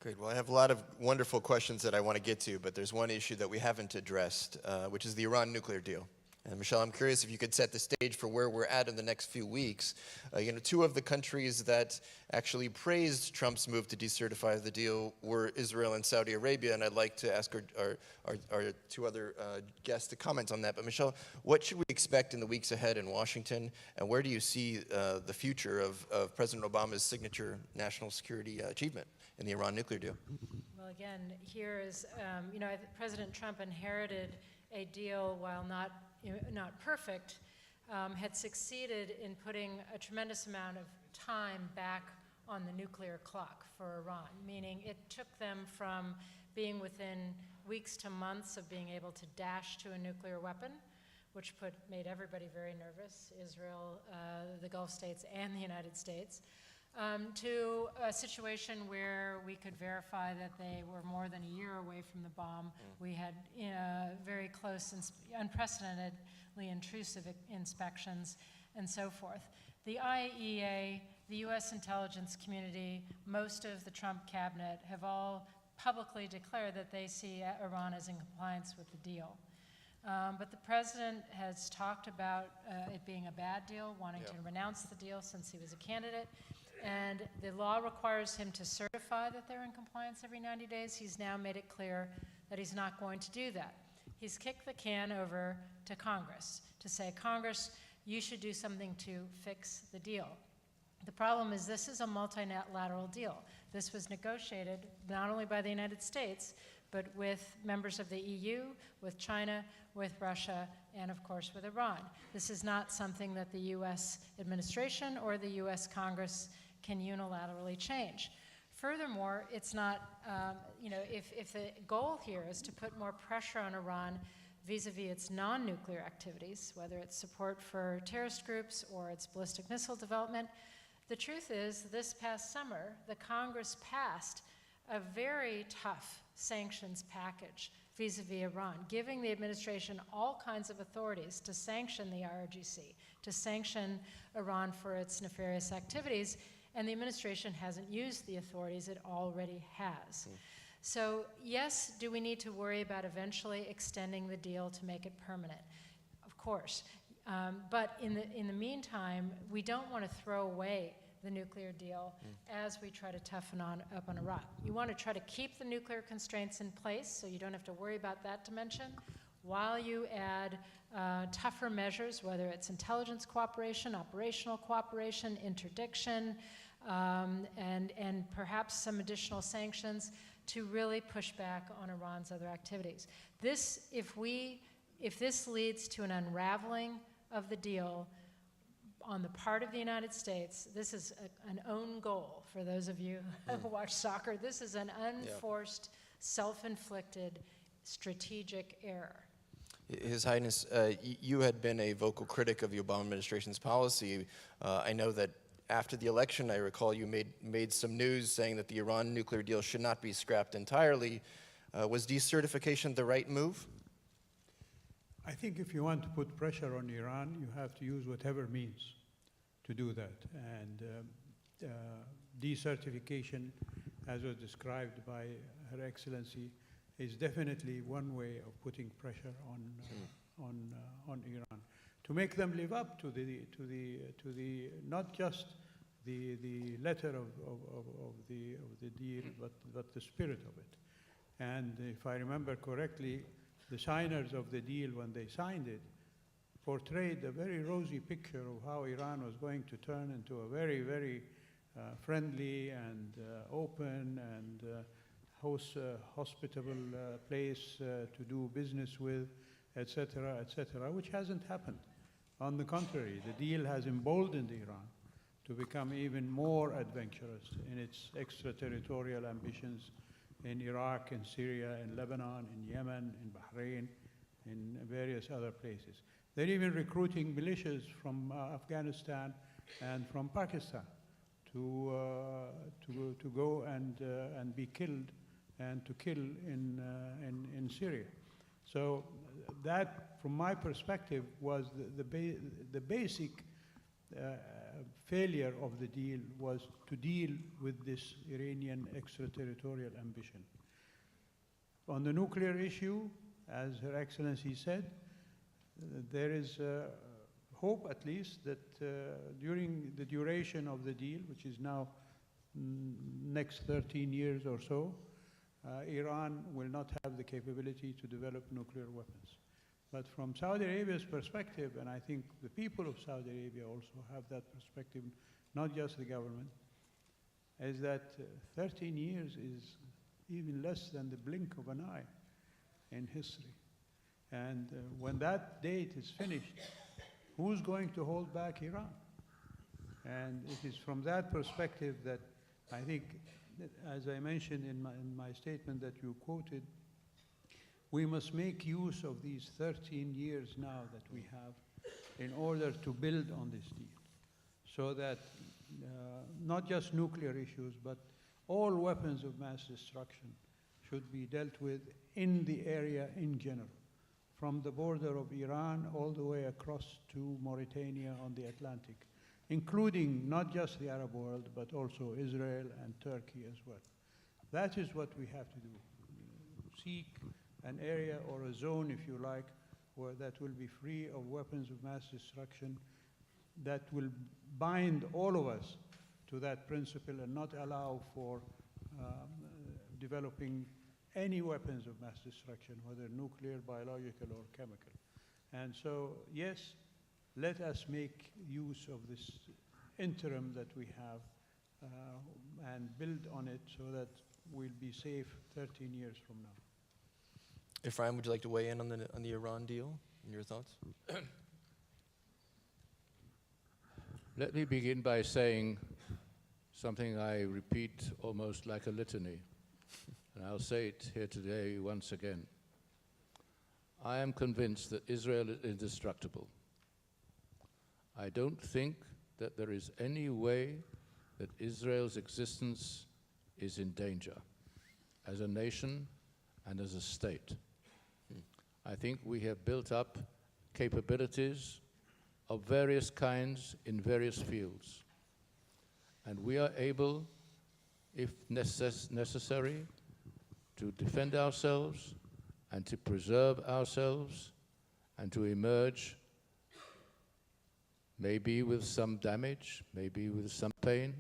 Great. Well, I have a lot of wonderful questions that I want to get to, but there's one issue that we haven't addressed, which is the Iran nuclear deal. And Michele, I'm curious if you could set the stage for where we're at in the next few weeks. Two of the countries that actually praised Trump's move to decertify the deal were Israel and Saudi Arabia, and I'd like to ask our two other guests to comment on that. But Michele, what should we expect in the weeks ahead in Washington, and where do you see the future of President Obama's signature national security achievement in the Iran nuclear deal? Well, again, here is, President Trump inherited a deal, while not perfect, had succeeded in putting a tremendous amount of time back on the nuclear clock for Iran, meaning it took them from being within weeks to months of being able to dash to a nuclear weapon, which made everybody very nervous, Israel, the Gulf states, and the United States, to a situation where we could verify that they were more than a year away from the bomb. We had very close and unprecedentedly intrusive inspections and so forth. The IAEA, the U.S. intelligence community, most of the Trump cabinet have all publicly declared that they see Iran as in compliance with the deal. But the president has talked about it being a bad deal, wanting to renounce the deal since he was a candidate. And the law requires him to certify that they're in compliance every 90 days. He's now made it clear that he's not going to do that. He's kicked the can over to Congress to say, Congress, you should do something to fix the deal. The problem is this is a multilateral deal. This was negotiated not only by the United States, but with members of the EU, with China, with Russia, and of course with Iran. This is not something that the US administration or the US Congress can unilaterally change. Furthermore, it's not, if the goal here is to put more pressure on Iran vis-a-vis its non-nuclear activities, whether it's support for terrorist groups or its ballistic missile development, the truth is, this past summer, the Congress passed a very tough sanctions package vis-a-vis Iran, giving the administration all kinds of authorities to sanction the IRGC, to sanction Iran for its nefarious activities, and the administration hasn't used the authorities it already has. So yes, do we need to worry about eventually extending the deal to make it permanent? Of course. But in the meantime, we don't want to throw away the nuclear deal as we try to toughen up on Iraq. You want to try to keep the nuclear constraints in place so you don't have to worry about that dimension, while you add tougher measures, whether it's intelligence cooperation, operational cooperation, interdiction, and perhaps some additional sanctions to really push back on Iran's other activities. If this leads to an unraveling of the deal on the part of the United States, this is an own goal for those of you who watch soccer. This is an unforced, self-inflicted strategic error. His Highness, you had been a vocal critic of the Obama administration's policy. I know that after the election, I recall you made some news saying that the Iran nuclear deal should not be scrapped entirely. Was decertification the right move? I think if you want to put pressure on Iran, you have to use whatever means to do that. And decertification, as was described by Her Excellency, is definitely one way of putting pressure on Iran to make them live up to the not just the letter of the deal, but the spirit of it. And if I remember correctly, the signers of the deal, when they signed it, portrayed a very rosy picture of how Iran was going to turn into a very, very friendly and open and hospitable place to do business with, etc., which hasn't happened. On the contrary, the deal has emboldened Iran to become even more adventurous in its extraterritorial ambitions in Iraq, in Syria, in Lebanon, in Yemen, in Bahrain, in various other places. They're even recruiting militias from Afghanistan and from Pakistan to go and be killed and to kill in Syria. So that, from my perspective, was the basic failure of the deal, was to deal with this Iranian extraterritorial ambition. On the nuclear issue, as Her Excellency said, there is hope, at least, that during the duration of the deal, which is now next 13 years or so, Iran will not have the capability to develop nuclear weapons. But from Saudi Arabia's perspective, and I think the people of Saudi Arabia also have that perspective, not just the government, is that 13 years is even less than the blink of an eye in history. And when that date is finished, who's going to hold back Iran? And it is from that perspective that I think, as I mentioned in my statement that you quoted, we must make use of these 13 years now that we have in order to build on this deal, so that not just nuclear issues, but all weapons of mass destruction should be dealt with in the area in general, from the border of Iran all the way across to Mauritania on the Atlantic, including not just the Arab world, but also Israel and Turkey as well. That is what we have to do. Seek an area or a zone, if you like, where that will be free of weapons of mass destruction, that will bind all of us to that principle and not allow for developing any weapons of mass destruction, whether nuclear, biological, or chemical. And so, yes, let us make use of this interim that we have and build on it so that we'll be safe 13 years from now. Efraim, would you like to weigh in on the Iran deal and your thoughts? Let me begin by saying something I repeat almost like a litany, and I'll say it here today once again. I am convinced that Israel is indestructible. I don't think that there is any way that Israel's existence is in danger as a nation and as a state. I think we have built up capabilities of various kinds in various fields. And we are able, if necessary, to defend ourselves and to preserve ourselves and to emerge, maybe with some damage, maybe with some pain,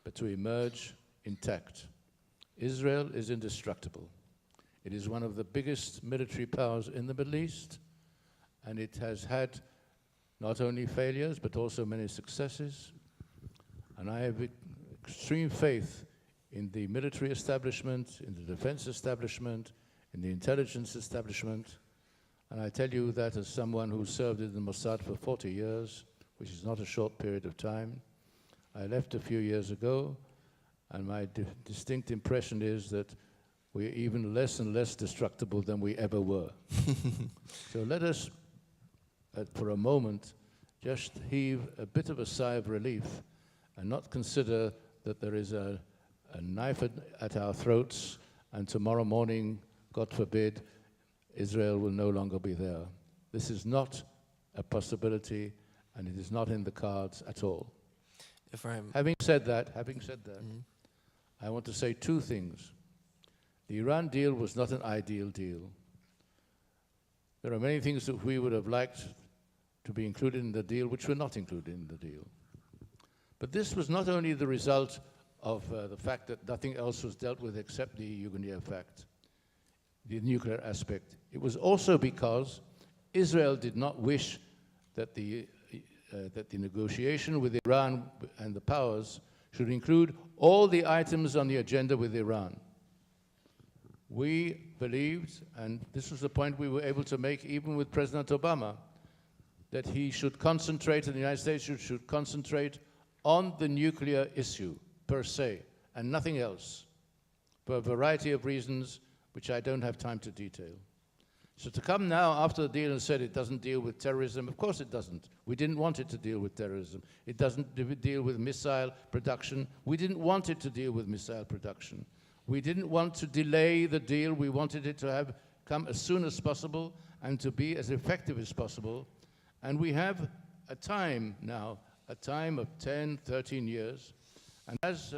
but to emerge intact. Israel is indestructible. It is one of the biggest military powers in the Middle East, and it has had not only failures, but also many successes. And I have extreme faith in the military establishment, in the defense establishment, in the intelligence establishment. And I tell you that as someone who served in the Mossad for 40 years, which is not a short period of time. I left a few years ago, and my distinct impression is that we're even less and less destructible than we ever were. So let us, for a moment, just heave a bit of a sigh of relief and not consider that there is a knife at our throats, and tomorrow morning God forbid, Israel will no longer be there. This is not a possibility, and it is not in the cards at all. Efraim, Having said that, I want to say two things. The Iran deal was not an ideal deal. There are many things that we would have liked to be included in the deal which were not included in the deal. But this was not only the result of the fact that nothing else was dealt with except the Yugoslav fact, the nuclear aspect. It was also because Israel did not wish that the negotiation with Iran and the powers should include all the items on the agenda with Iran. We believed, and this was the point we were able to make even with President Obama, that he should concentrate, and the United States should concentrate on the nuclear issue per se, and nothing else, for a variety of reasons which I don't have time to detail. So to come now after the deal and said it doesn't deal with terrorism, of course it doesn't. We didn't want it to deal with terrorism. It doesn't deal with missile production. We didn't want it to deal with missile production. We didn't want to delay the deal. We wanted it to have come as soon as possible and to be as effective as possible. And we have a time now, a time of 10, 13 years. And as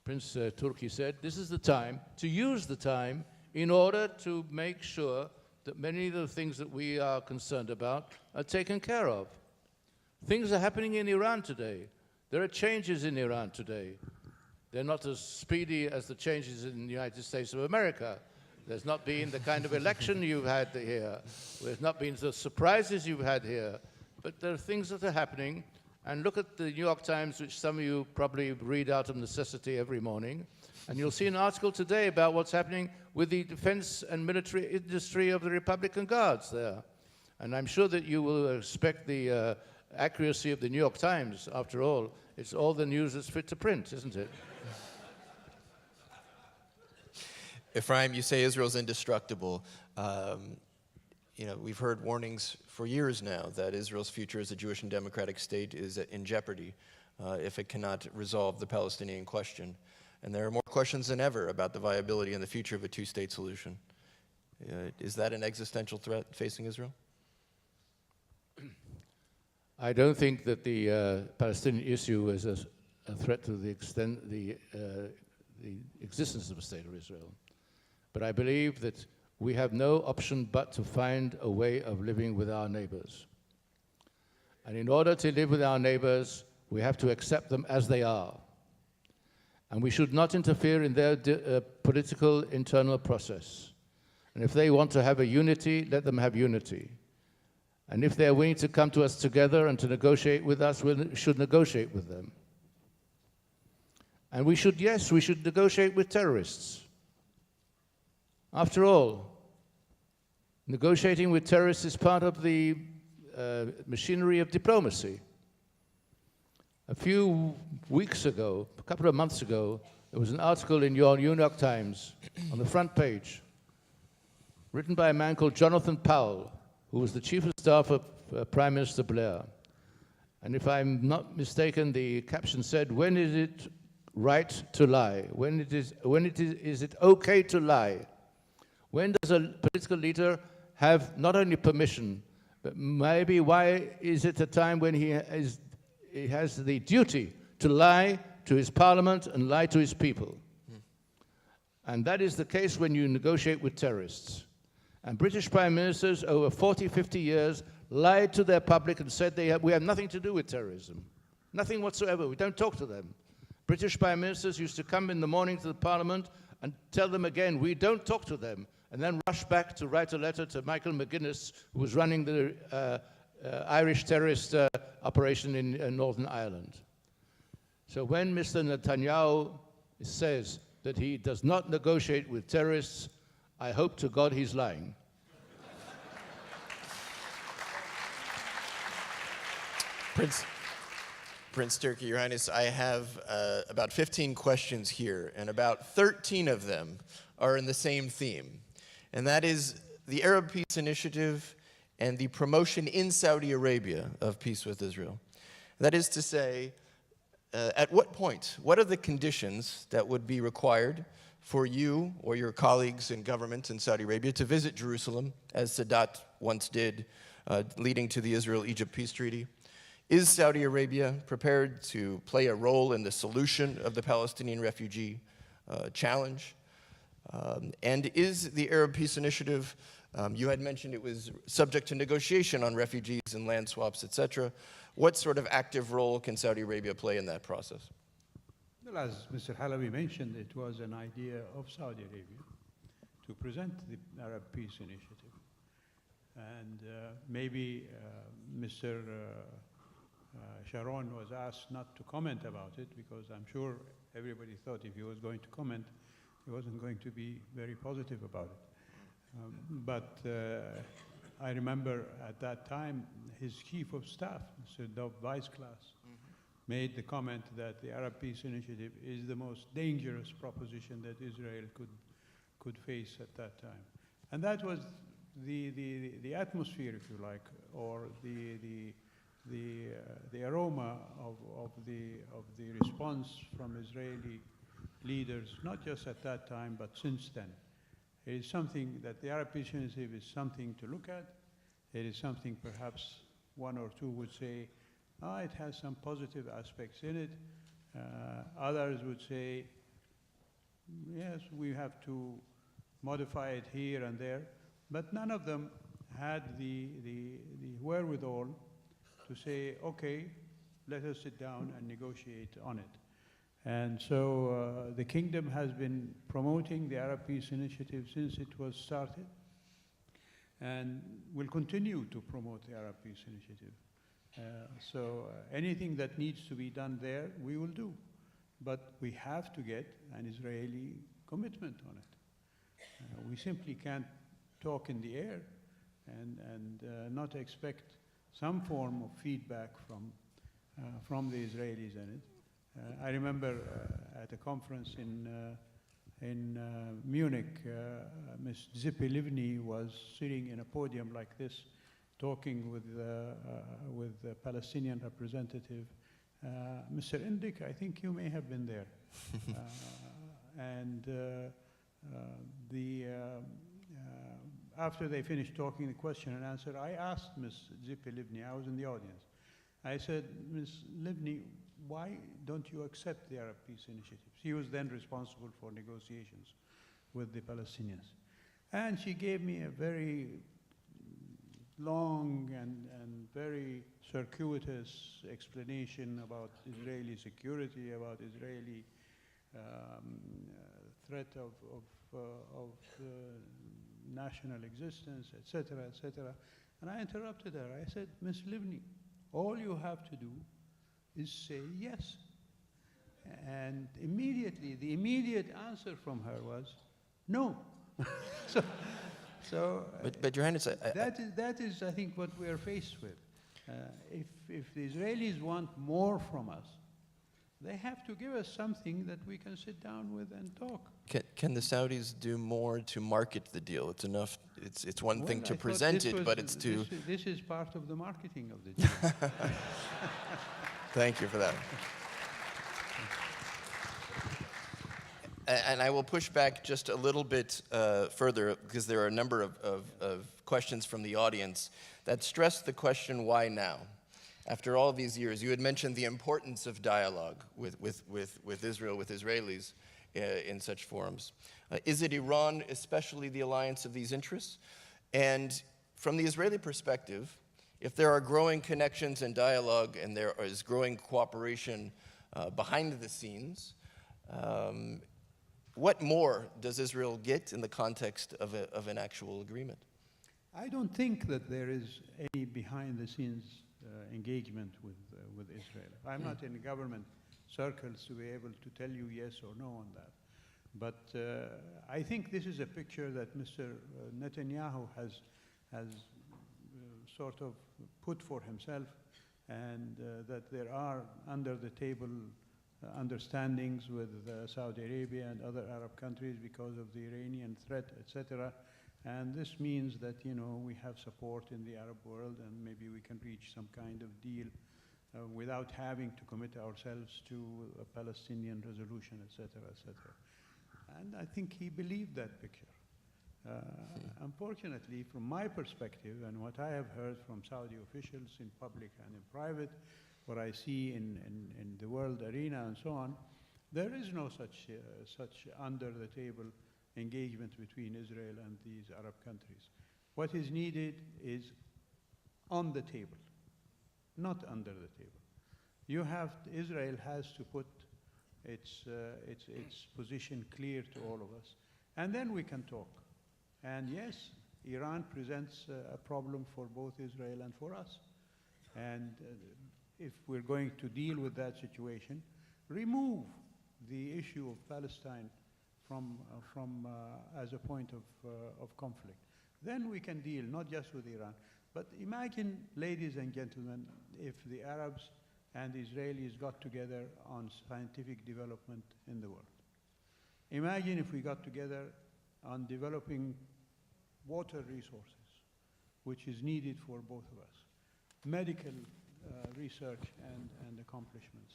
Prince Turki said, this is the time to use the time in order to make sure that many of the things that we are concerned about are taken care of. Things are happening in Iran today. There are changes in Iran today. They're not as speedy as the changes in the United States of America. There's not been the kind of election you've had here. There's not been the surprises you've had here. But there are things that are happening. And look at the New York Times, which some of you probably read out of necessity every morning. And you'll see an article today about what's happening with the defense and military industry of the Republican Guards there. And I'm sure that you will respect the accuracy of the New York Times. After all, it's all the news that's fit to print, isn't it? Efraim, you say Israel's indestructible. You know, we've heard warnings for years now that Israel's future as a Jewish and democratic state is in jeopardy if it cannot resolve the Palestinian question. And there are more questions than ever about the viability and the future of a two-state solution. Is that an existential threat facing Israel? I don't think that the Palestinian issue is a threat to the extent the existence of a state of Israel. But I believe that we have no option but to find a way of living with our neighbors. And in order to live with our neighbors, we have to accept them as they are. And we should not interfere in their political internal process. And if they want to have a unity, let them have unity. And if they're willing to come to us together and to negotiate with us, we should negotiate with them. And we should negotiate with terrorists. After all, negotiating with terrorists is part of the machinery of diplomacy. A few weeks ago, a couple of months ago, there was an article in your New York Times on the front page, written by a man called Jonathan Powell, who was the chief of staff of Prime Minister Blair. And if I'm not mistaken, the caption said, "When is it right to lie? Is it okay to lie? When does a political leader have not only permission, but maybe why is it a time when he has the duty to lie to his parliament and lie to his people?" And that is the case when you negotiate with terrorists. And British prime ministers over 40, 50 years lied to their public and said we have nothing to do with terrorism. Nothing whatsoever. We don't talk to them. British prime ministers used to come in the morning to the parliament and tell them again, we don't talk to them, and then rush back to write a letter to Michael McGuinness, who was running the Irish terrorist operation in Northern Ireland. So when Mr. Netanyahu says that he does not negotiate with terrorists, I hope to God he's lying. Prince Turki, Your Highness, I have about 15 questions here, and about 13 of them are in the same theme. And that is the Arab Peace Initiative and the promotion in Saudi Arabia of peace with Israel. That is to say, at what point, what are the conditions that would be required for you or your colleagues in government in Saudi Arabia to visit Jerusalem, as Sadat once did, leading to the Israel-Egypt peace treaty? Is Saudi Arabia prepared to play a role in the solution of the Palestinian refugee challenge? And is the Arab Peace Initiative, you had mentioned it was subject to negotiation on refugees and land swaps, etc. What sort of active role can Saudi Arabia play in that process? Well, as Mr. Halevy mentioned, it was an idea of Saudi Arabia to present the Arab Peace Initiative. And maybe Mr. Sharon was asked not to comment about it, because I'm sure everybody thought if he was going to comment, he wasn't going to be very positive about it. But I remember at that time, his chief of staff, Mr. Dov Weizklass, made the comment that the Arab Peace Initiative is the most dangerous proposition that Israel could face at that time. And that was the atmosphere, if you like, or the aroma of the response from Israeli leaders, not just at that time, but since then. It is something that the Arab Peace Initiative is something to look at. It is something perhaps one or two would say, it has some positive aspects in it. Others would say, yes, we have to modify it here and there. But none of them had the wherewithal to say, okay, let us sit down and negotiate on it. And so the kingdom has been promoting the Arab Peace Initiative since it was started, and will continue to promote the Arab Peace Initiative. So anything that needs to be done there, we will do. But we have to get an Israeli commitment on it. We simply can't talk in the air and not expect some form of feedback from the Israelis in it. I remember at a conference in Munich, Ms. Zippy Livni was sitting in a podium like this, talking with the Palestinian representative, Mr. Indik. I think you may have been there. After they finished talking, the question and answer, I asked Ms. Zippy Livni, I was in the audience. I said, Ms. Livni, why don't you accept the Arab Peace Initiative? She was then responsible for negotiations with the Palestinians. And she gave me a very long and very circuitous explanation about Israeli security, about Israeli threat of national existence, etc., etc. And I interrupted her. I said, Ms. Livni, all you have to do is say yes. And immediately, the immediate answer from her was, no. But Your Highness, that is, I think, what we are faced with. If the Israelis want more from us, they have to give us something that we can sit down with and talk. can the Saudis do more to market the deal? It's enough. It's one thing to present it, but it's to. This is part of the marketing of the deal. Thank you for that. And I will push back just a little bit further, because there are a number of questions from the audience that stress the question, why now? After all these years, you had mentioned the importance of dialogue with Israel, with Israelis in such forums. Is it Iran, especially the alliance of these interests? And from the Israeli perspective, if there are growing connections and dialogue and there is growing cooperation behind the scenes, what more does Israel get in the context of an actual agreement? I don't think that there is any behind-the-scenes engagement with Israel. I'm not in government circles to be able to tell you yes or no on that. But I think this is a picture that Mr. Netanyahu has sort of put for himself, and that there are under-the-table understandings with Saudi Arabia and other Arab countries because of the Iranian threat, etc. And this means that, you know, we have support in the Arab world, and maybe we can reach some kind of deal without having to commit ourselves to a Palestinian resolution, etc., etc. And I think he believed that picture. Unfortunately, from my perspective and what I have heard from Saudi officials in public and in private, what I see in the world arena and so on, there is no such under-the-table engagement between Israel and these Arab countries. What is needed is on the table, not under the table. Israel has to put its position clear to all of us, and then we can talk. And yes, Iran presents a problem for both Israel and for us. And if we're going to deal with that situation, remove the issue of Palestine from as a point of conflict. Then we can deal not just with Iran, but imagine, ladies and gentlemen, if the Arabs and the Israelis got together on scientific development in the world. Imagine if we got together on developing water resources, which is needed for both of us, medical research and accomplishments,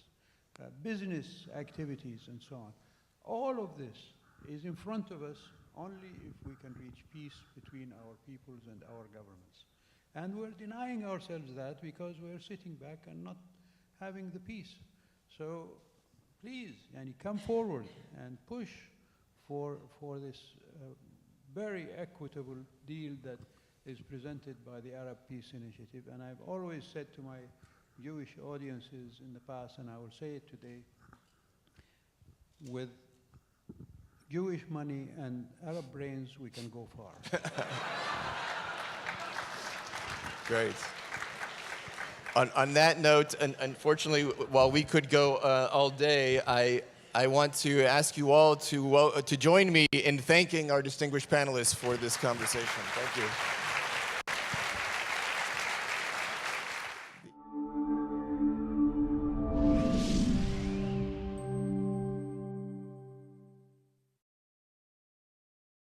business activities and so on. All of this is in front of us only if we can reach peace between our peoples and our governments. And we're denying ourselves that because we're sitting back and not having the peace. So please, come forward and push for this very equitable deal that is presented by the Arab Peace Initiative. And I've always said to my Jewish audiences in the past, and I will say it today, with Jewish money and Arab brains, we can go far. Great. On that note, and unfortunately, while we could go all day, I want to ask you all to join me in thanking our distinguished panelists for this conversation. Thank you.